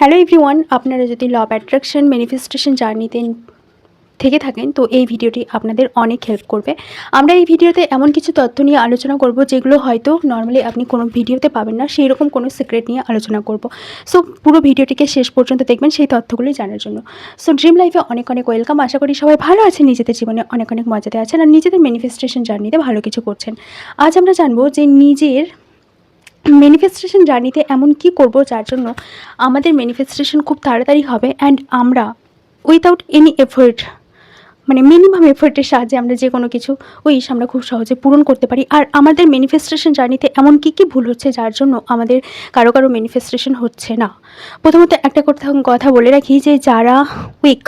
Hello everyone, আপনারা যদি ল of attraction manifestation জার্নিতে থেকে থাকেন তো এই ভিডিওটি আপনাদের অনেক হেল্প করবে। আমরা এই ভিডিওতে এমন কিছু তথ্য নিয়ে আলোচনা করব যেগুলো হয়তো নর্মালি আপনি কোনো ভিডিওতে পাবেন না, সেই রকম কোনো সিক্রেট নিয়ে আলোচনা করব। সো পুরো ভিডিওটিকে শেষ পর্যন্ত দেখবেন সেই তথ্যগুলি জানার জন্য। সো ড্রিম লাইফে অনেক অনেক ওয়েলকাম। আশা করি সবাই ভালো আছেন, নিজেদের জীবনে অনেক অনেক মজাতে আছেন আর নিজেদের ম্যানিফেস্টেশন জার্নিতে ভালো কিছু করছেন। আজ আমরা জানবো যে নিজের ম্যানিফেস্টেশন জার্নিতে এমন কি করব যার জন্য আমাদের ম্যানিফেস্টেশন খুব তাড়াতাড়ি হবে অ্যান্ড আমরা উইথাউট এনি এফোর্ট, মানে মিনিমাম এফোর্টের সাহায্যে আমরা যে কোনো কিছু উইশ আমরা খুব সহজে পূরণ করতে পারি। আর আমাদের ম্যানিফেস্টেশন জার্নিতে এমন কী ভুল হচ্ছে যার জন্য আমাদের কারো ম্যানিফেস্টেশন হচ্ছে না। প্রথমত একটা কথা বলে রাখি যে যারা উইক,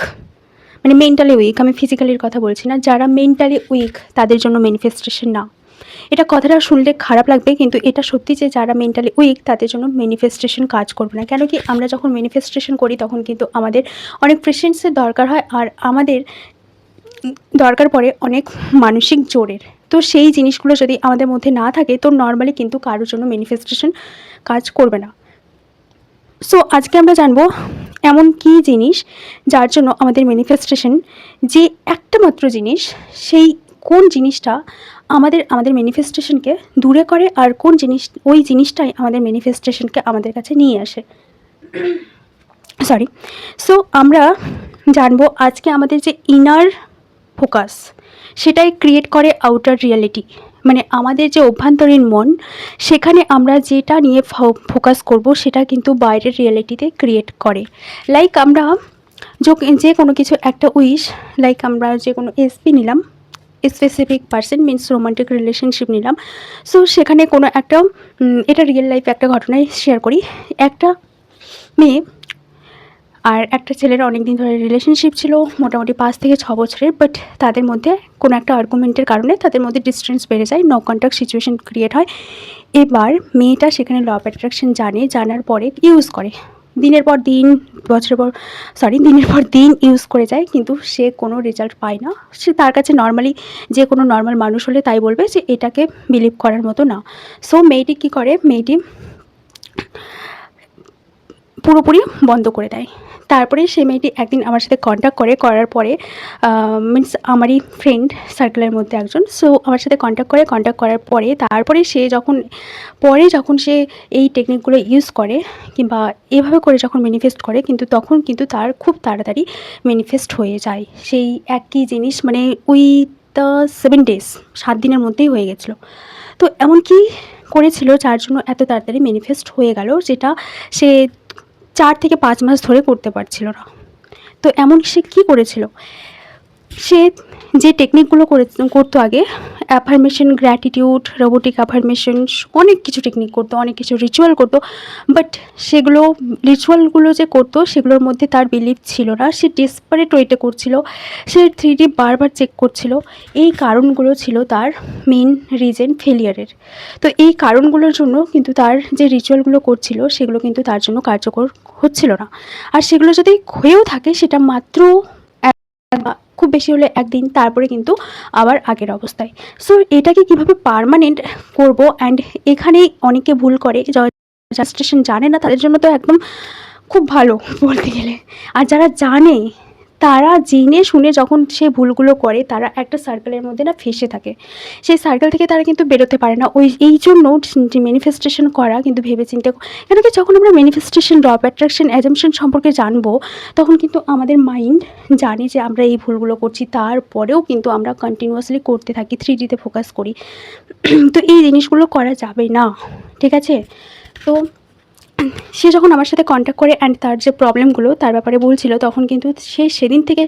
মানে মেন্টালি উইক, আমি ফিজিক্যালির কথা বলছি না, যারা মেন্টালি উইক তাদের জন্য ম্যানিফেস্টেশন না। এটা কথাটা শুনলে খারাপ লাগবে, কিন্তু এটা সত্যি যে যারা মেন্টালি উইক তাদের জন্য ম্যানিফেস্টেশন কাজ করবে না। কেন কি, আমরা যখন ম্যানিফেস্টেশন করি তখন কিন্তু আমাদের অনেক পেশেন্সের দরকার হয় আর আমাদের দরকার পড়ে অনেক মানসিক জোরের। তো সেই জিনিসগুলো যদি আমাদের মধ্যে না থাকে তো নর্মালি কিন্তু কারোর জন্য ম্যানিফেস্টেশন কাজ করবে না। সো আজকে আমরা জানবো এমন কি জিনিস যার জন্য আমাদের ম্যানিফেস্টেশন, যে একটা মাত্র জিনিস, সেই কোন জিনিসটা আমাদের ম্যানিফেস্টেশনকে দূরে করে আর কোন জিনিস, ওই জিনিসটাই আমাদের ম্যানিফেস্টেশনকে আমাদের কাছে নিয়ে আসে। সো আমরা জানবো আজকে আমাদের যে ইনার ফোকাস, সেটাই ক্রিয়েট করে আউটার রিয়ালিটি। মানে আমাদের যে অভ্যন্তরীণ মন, সেখানে আমরা যেটা নিয়ে ফোকাস করব সেটা কিন্তু বাইরের রিয়ালিটিতে ক্রিয়েট করে। লাইক আমরা যে কোনো কিছু একটা উইশ, লাইক আমরা যে কোনো এসপি নিলাম, specific person means romantic relationship নিলাম। সো সেখানে কোনো একটা, এটা রিয়েল লাইফে একটা ঘটনাই শেয়ার করি। একটা মেয়ে আর একটা ছেলের অনেক দিন ধরে রিলেশনশিপ ছিল, মোটামুটি 5 থেকে 6 বছরের। বাট তাদের মধ্যে কোনো একটা আর্গুমেন্টের কারণে তাদের মধ্যে ডিস্টেন্স বেড়ে যায়, নো কন্ট্যাক্ট সিচুয়েশন ক্রিয়েট হয়। এবার মেয়েটা সেখানে ল অফ অ্যাট্রাকশন জানার পরে ইউজ করে, দিনের পর দিন ইউজ করে যায়, কিন্তু সে কোনো রেজাল্ট পায় না। সে তার কাছে নর্মালি যে কোনো নর্মাল মানুষ হলে তাই বলবে যে এটাকে বিলিভ করার মতো না। সো মেয়েটি কী করে, মেয়েটি পুরোপুরি বন্ধ করে দেয়। তারপরে সেই মেয়েটি একদিন আমার সাথে করার পরে মিনস আমারই ফ্রেন্ড সার্কেলের মধ্যে একজন। সো আমার সাথে কন্ট্যাক্ট করার পরে তারপরে সে যখন সে এই টেকনিকগুলো ইউজ করে কিংবা এভাবে করে যখন ম্যানিফেস্ট করে, তখন কিন্তু তার খুব তাড়াতাড়ি ম্যানিফেস্ট হয়ে যায় সেই একই জিনিস, মানে উইথ দ্য 7 days, 7 দিনের মধ্যেই হয়ে গেছিলো। তো এমন কি করেছিল যার জন্য এত তাড়াতাড়ি ম্যানিফেস্ট হয়ে গেল, যেটা সে 4 থেকে 5 মাস ধরে করতে পারছিল না। তো এমন সে কী করেছিল, সে যে টেকনিকগুলো করতো আগে, অ্যাফার্মেশন, গ্র্যাটিটিউড, রোবোটিক অ্যাফার্মেশন, অনেক কিছু টেকনিক করতো, অনেক কিছু রিচুয়াল করতো। বাট রিচুয়ালগুলো যে করতো সেগুলোর মধ্যে তার বিলিভ ছিল না। সে ডেসপারেট ওয়েতে করছিল, সে 3D বারবার চেক করছিল। এই কারণগুলো ছিল তার মেন রিজন ফেলিয়ারের। তো এই কারণগুলোর জন্য কিন্তু তার যে রিচুয়ালগুলো করছিল সেগুলো কিন্তু তার জন্য কার্যকর হচ্ছিল না। আর সেগুলো যদি হয়েও থাকে সেটা মাত্র খুব বেশি হলে একদিন, তারপরে কিন্তু আবার আগের অবস্থায়। সো এটাকে কিভাবে পার্মানেন্ট করব, অ্যান্ড এখানেই অনেকে ভুল করে, যারা স্টেশন জানে না তাদের জন্য তো একদম খুব ভালো বলতে গেলে। আর যারা জানে তারা জেনে শুনে যখন সে ভুলগুলো করে তারা একটা সার্কেলের মধ্যে না ফেসে থাকে, সেই সার্কেল থেকে তারা কিন্তু বেরোতে পারে না। এই জন্য ম্যানিফেস্টেশন করা কিন্তু ভেবেচিন্তে, কেন কি যখন আমরা manifestation, law of attraction, assumption সম্পর্কে জানবো তখন কিন্তু আমাদের মাইন্ড জানে যে আমরা এই ভুলগুলো করছি, তারপরেও কিন্তু আমরা কন্টিনিউয়াসলি করতে থাকি, 3Dতে ফোকাস করি। তো এই জিনিসগুলো করা যাবে না, ঠিক আছে? তো সে যখন আমার সাথে কন্ট্যাক্ট করে অ্যান্ড তার যে প্রবলেমগুলো তার ব্যাপারে বলছিল, তখন কিন্তু সেদিন থেকে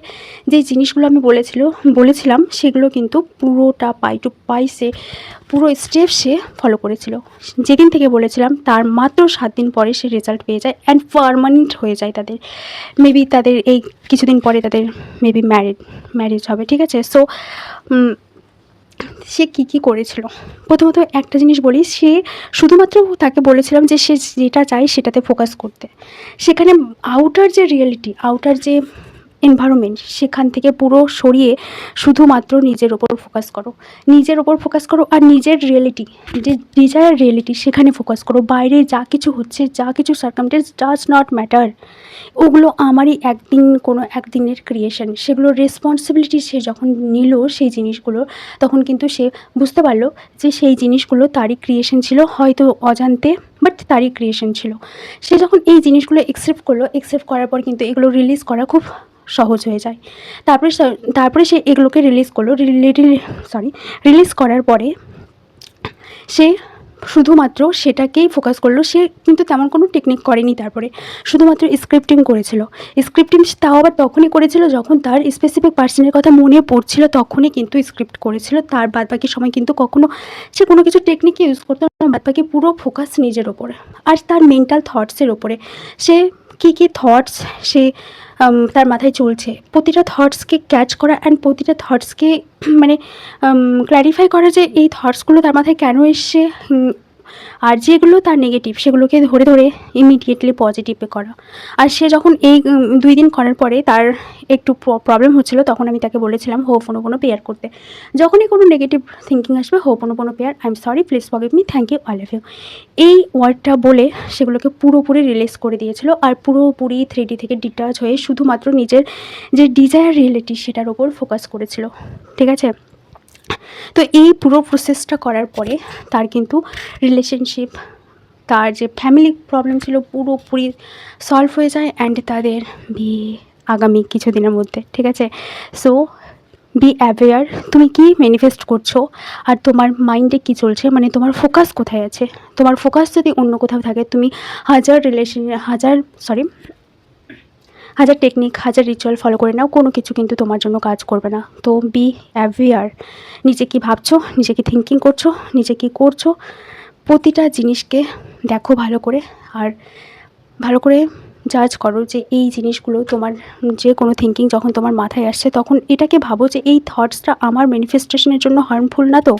যে জিনিসগুলো আমি বলেছিলাম সেগুলো কিন্তু পুরোটা পাই টু পাই সে পুরো স্টেপ সে ফলো করেছিল। যেদিন থেকে বলেছিলাম তার মাত্র 7 দিন পরে সে রেজাল্ট পেয়ে যায় অ্যান্ড পার্মানেন্ট হয়ে যায়। তাদের এই কিছুদিন পরে তাদের মেবি ম্যারেজ হবে, ঠিক আছে? সো সে কী করেছিল, প্রথমত একটা জিনিস বলি, সে শুধুমাত্র তাকে বলেছিলাম যে সে যেটা চায় সেটাতে ফোকাস করতে। সেখানে আউটার যে রিয়েলিটি, আউটার যে এনভায়রনমেন্ট সেখান থেকে পুরো সরিয়ে শুধুমাত্র নিজের ওপর ফোকাস করো, নিজের ওপর ফোকাস করো আর নিজের রিয়েলিটি, যে ডিজায়ার রিয়েলিটি সেখানে ফোকাস করো। বাইরে যা কিছু হচ্ছে, যা কিছু সার্কামস্টেন্স ডাজ নট ম্যাটার, ওগুলো আমারই কোনো একদিনের ক্রিয়েশন। সেগুলোর রেসপন্সিবিলিটি সে যখন নিল সেই জিনিসগুলো, তখন কিন্তু সে বুঝতে পারলো যে সেই জিনিসগুলো তারই ক্রিয়েশন ছিল, হয়তো অজান্তে, বাট তারই ক্রিয়েশন ছিল। সে যখন এই জিনিসগুলো একসেপ্ট করলো, একসেপ্ট করার পর কিন্তু এগুলো রিলিজ করা খুব সহজ হয়ে যায়। তারপরে সে এগুলোকে রিলিজ করলো, রিলিজ করার পরে সে শুধুমাত্র সেটাকেই ফোকাস করলো। সে কিন্তু তেমন কোনো টেকনিক করেনি, তারপরে শুধুমাত্র স্ক্রিপ্টিং করেছিল। স্ক্রিপ্টিং তাও আবার তখনই করেছিল যখন তার স্পেসিফিক পার্সনের কথা মনে পড়ছিল, তখনই কিন্তু স্ক্রিপ্ট করেছিল। তার বাদবাকি সময় কিন্তু কখনো সে কোনো কিছু টেকনিক ইউজ করতো না, বাদবাকি পুরো ফোকাস নিজের ওপরে আর তার মেন্টাল থটসের ওপরে। সে কী থটস সে তার মাথায় চলছে, প্রতিটা থটসকে ক্যাচ করা অ্যান্ড প্রতিটা থটসকে মানে ক্ল্যারিফাই করা যে এই থটসগুলো তার মাথায় কেন এসছে, আর যেগুলো তার নেগেটিভ সেগুলোকে ধরে ধরে ইমিডিয়েটলি পজিটিভে করা। আর সে যখন এই 2 দিন করার পরে তার একটু প্রবলেম হচ্ছিলো, তখন আমি তাকে বলেছিলাম হোপোনোপোনো প্রেয়ার করতে। যখনই কোনো নেগেটিভ থিঙ্কিং আসবে, ho'oponopono prayer, I am sorry, please forgive me, thank you, I love you, এই ওয়ার্ডটা বলে সেগুলোকে পুরোপুরি রিলিজ করে দিয়েছিল। আর পুরোপুরি 3D থেকে ডিটাচ হয়ে শুধুমাত্র নিজের যে ডিজায়ার রিয়েলিটি সেটার ওপর ফোকাস করেছিল, ঠিক আছে। তো এই পুরো প্রসেসটা করার পরে তার কিন্তু রিলেশনশিপ, তার যে ফ্যামিলি প্রবলেম ছিল পুরোপুরি সলভ হয়ে যায় অ্যান্ড তাদের বিয়ে আগামী কিছু দিনের মধ্যে, ঠিক আছে। সো বি অ্যাওয়্যার, তুমি কি ম্যানিফেস্ট করছো আর তোমার মাইন্ডে কি চলছে, মানে তোমার ফোকাস কোথায় আছে। তোমার ফোকাস যদি অন্য কোথাও থাকে, তুমি হাজার টেকনিক, হাজার রিচুয়াল ফলো করে নাও, কোনো কিছু কিন্তু তোমার জন্য কাজ করবে না। তো বি অ্যাওয়্যার, নিজে কি ভাবছো, নিজে কি থিঙ্কিং করছো, নিজে কি করছো, প্রতিটা জিনিসকে দেখো ভালো করে, আর ভালো করে জাজ করো যে এই জিনিসগুলো তোমার যে কোনো থিঙ্কিং যখন তোমার মাথায় আসছে, তখন এটাকে ভাবো যে এই থটসটা আমার ম্যানিফেস্টেশনের জন্য হার্মফুল না তো,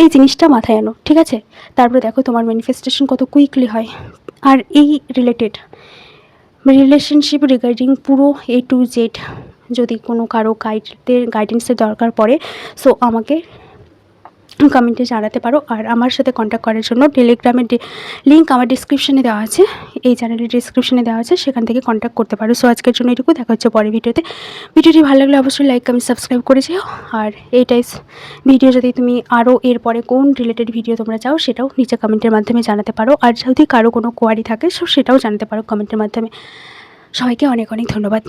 এই জিনিসটা মাথায় আনো, ঠিক আছে। তারপরে দেখো তোমার ম্যানিফেস্টেশন কত কুইকলি হয়। আর এই রিলেশনশিপ রিগার্ডিং পুরো A to Z যদি কোনো কারো গাইডেন্সের দরকার পড়ে, সো আমাকে কমেন্টে জানাতে পারো। আর আমার সাথে কন্ট্যাক্ট করার জন্য টেলিগ্রামের লিঙ্ক আমার ডিসক্রিপশানে দেওয়া আছে, এই চ্যানেলের ডিসক্রিপশানে দেওয়া আছে, সেখান থেকে কন্ট্যাক্ট করতে পারো। সো আজকের জন্য এটুকু, দেখা হচ্ছে পরের ভিডিওতে। ভিডিওটি ভালো লাগলে অবশ্যই লাইক কমেন্ট সাবস্ক্রাইব করে যেও। আর এই টাইপস ভিডিও যদি তুমি আরও এরপরে কোন রিলেটেড ভিডিও তোমরা চাও, সেটাও নিচে কমেন্টের মাধ্যমে জানাতে পারো। আর যদি কারো কোনো কোয়ারি থাকে, সো সেটাও জানাতে পারো কমেন্টের মাধ্যমে। সবাইকে অনেক অনেক ধন্যবাদ।